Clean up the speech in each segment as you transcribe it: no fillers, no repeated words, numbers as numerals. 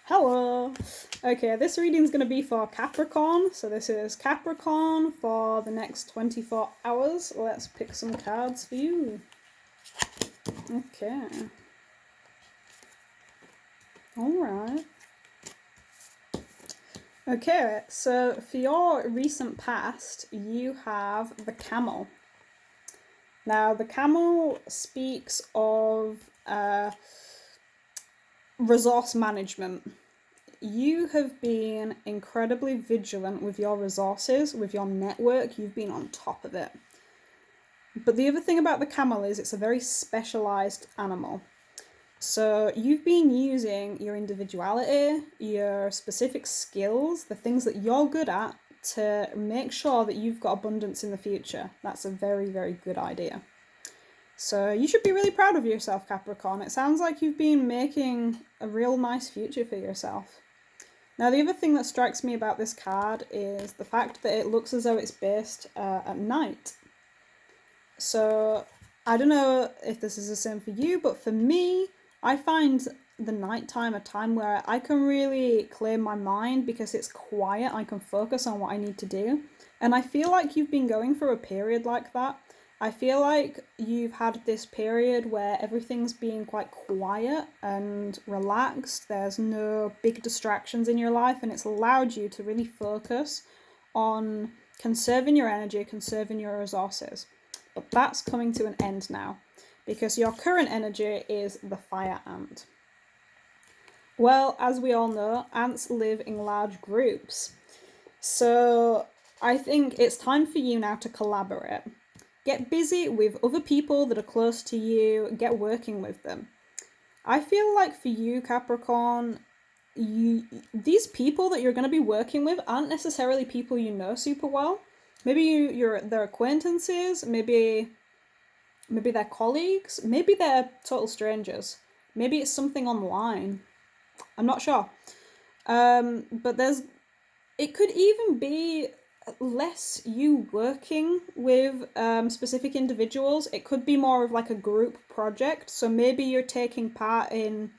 Hello! Okay, this reading is going to be for Capricorn. So this is Capricorn for the next 24 hours. Let's pick some cards for you. Okay. Alright. Okay, so for your recent past, you have the Camel. Now, the Camel speaks of resource management. You have been incredibly vigilant with your resources, with your network. You've been on top of it. But the other thing about the camel is it's a very specialized animal. So you've been using your individuality, your specific skills, the things that you're good at to make sure that you've got abundance in the future. That's a very, very good idea. So you should be really proud of yourself, Capricorn. It sounds like you've been making a real nice future for yourself. Now, the other thing that strikes me about this card is the fact that it looks as though it's based at night. So I don't know if this is the same for you, but for me, I find the nighttime a time where I can really clear my mind because it's quiet. I can focus on what I need to do. And I feel like you've been going through a period like that. I feel like you've had this period where everything's been quite quiet and relaxed. There's no big distractions in your life, and it's allowed you to really focus on conserving your energy, conserving your resources. But that's coming to an end now because your current energy is the fire ant. Well, as we all know, ants live in large groups. So I think it's time for you now to collaborate. Get busy with other people that are close to you, get working with them. I feel like for you, Capricorn, these people that you're going to be working with aren't necessarily people you know super well. Maybe you're their acquaintances, maybe they're colleagues, maybe they're total strangers. Maybe it's something online. I'm not sure. But it could even be less you working with specific individuals. It could be more of like a group project. So maybe you're taking part in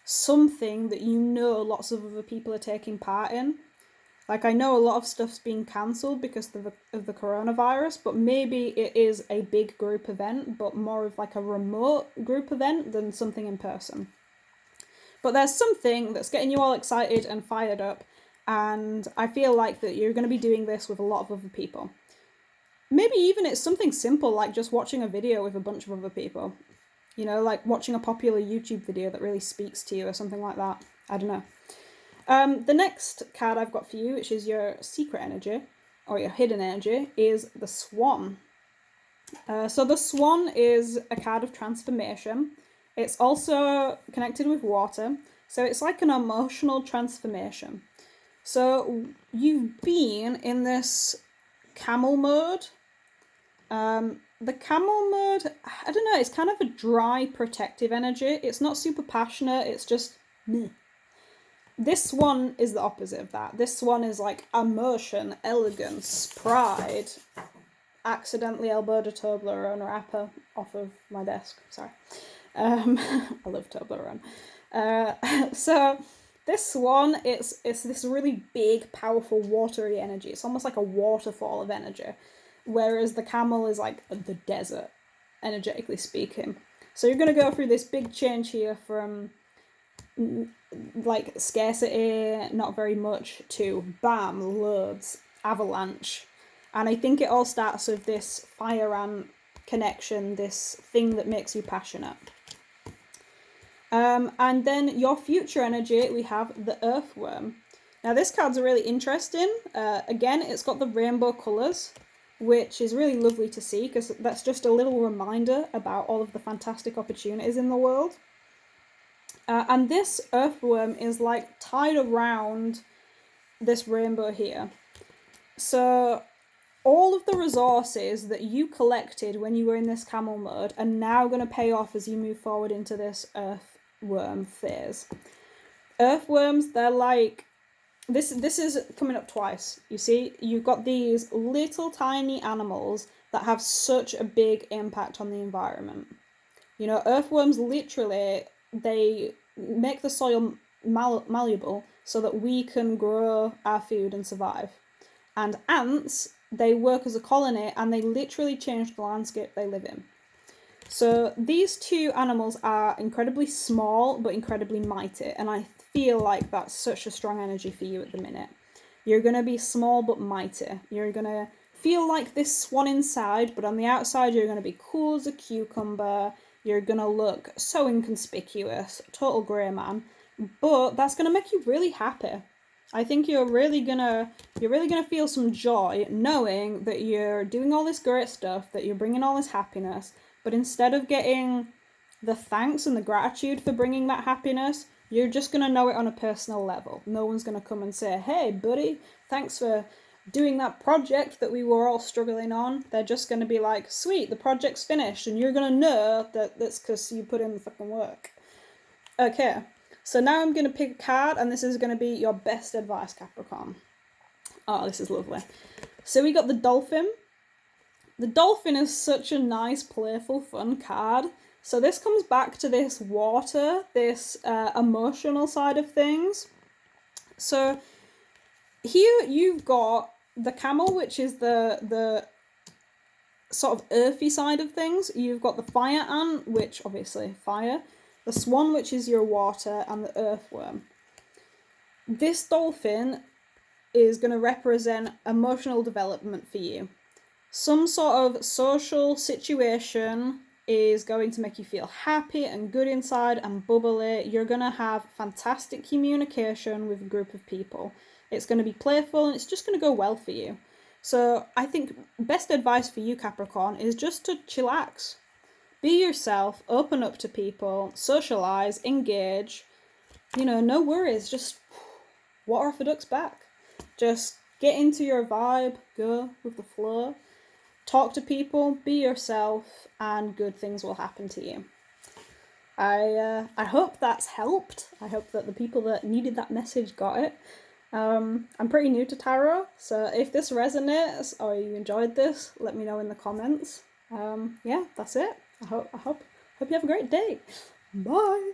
something that you know lots of other people are taking part in. Like, I know a lot of stuff's being cancelled because of the coronavirus, but maybe it is a big group event, but more of like a remote group event than something in person. But there's something that's getting you all excited and fired up, and I feel like that you're going to be doing this with a lot of other people. Maybe even it's something simple like just watching a video with a bunch of other people. You know, like watching a popular YouTube video that really speaks to you or something like that. I don't know. The next card I've got for you, which is your secret energy, or your hidden energy, is the Swan. So the Swan is a card of transformation. It's also connected with water, so it's like an emotional transformation. So you've been in this camel mode. The camel mode, I don't know, it's kind of a dry, protective energy. It's not super passionate, it's just meh. This one is the opposite of that. This one is like emotion, elegance, pride. Accidentally elbowed a Toblerone wrapper off of my desk. Sorry. I love Toblerone. So this one, it's this really big, powerful, watery energy. It's almost like a waterfall of energy. Whereas the camel is like the desert, energetically speaking. So you're going to go through this big change here from like scarcity, not very much, to bam, loads, avalanche. And I think it all starts with this fire ant connection, this thing that makes you passionate. And then your future energy, we have the earthworm. Now this card's really interesting. Again, it's got the rainbow colours, which is really lovely to see because that's just a little reminder about all of the fantastic opportunities in the world. And this earthworm is like tied around this rainbow here. So all of the resources that you collected when you were in this camel mode are now going to pay off as you move forward into this earthworm phase. Earthworms, they're like, this is coming up twice. You see, you've got these little tiny animals that have such a big impact on the environment. You know, earthworms literally, they make the soil malleable so that we can grow our food and survive. And ants, they work as a colony and they literally change the landscape they live in. So these two animals are incredibly small but incredibly mighty, and I feel like that's such a strong energy for you at the minute. You're going to be small but mighty. You're going to feel like this swan inside, but on the outside you're going to be cool as a cucumber. You're going to look so inconspicuous, total grey man, but that's going to make you really happy. I think you're really gonna feel some joy knowing that you're doing all this great stuff, that you're bringing all this happiness, but instead of getting the thanks and the gratitude for bringing that happiness, you're just gonna know it on a personal level. No one's gonna come and say, "Hey, buddy, thanks for doing that project that we were all struggling on." They're just gonna be like, "Sweet, the project's finished," and you're gonna know that that's because you put in the fucking work. Okay. So now I'm going to pick a card, and this is going to be your best advice, Capricorn. Oh, this is lovely. So we got the dolphin. The dolphin is such a nice, playful, fun card. So this comes back to this water, this emotional side of things. So here you've got the camel, which is the sort of earthy side of things. You've got the fire ant, which obviously fire. The swan, which is your water, and the earthworm. This dolphin is going to represent emotional development for you. Some sort of social situation is going to make you feel happy and good inside and bubbly. You're going to have fantastic communication with a group of people. It's going to be playful and it's just going to go well for you. So I think best advice for you, Capricorn, is just to chillax. Be yourself, open up to people, socialise, engage. No worries, just water off a duck's back. Just get into your vibe, go with the flow, talk to people, be yourself, and good things will happen to you. I hope that's helped. I hope that the people that needed that message got it. I'm pretty new to tarot, so if this resonates or you enjoyed this, let me know in the comments. Yeah, that's it. I hope you have a great day. Bye.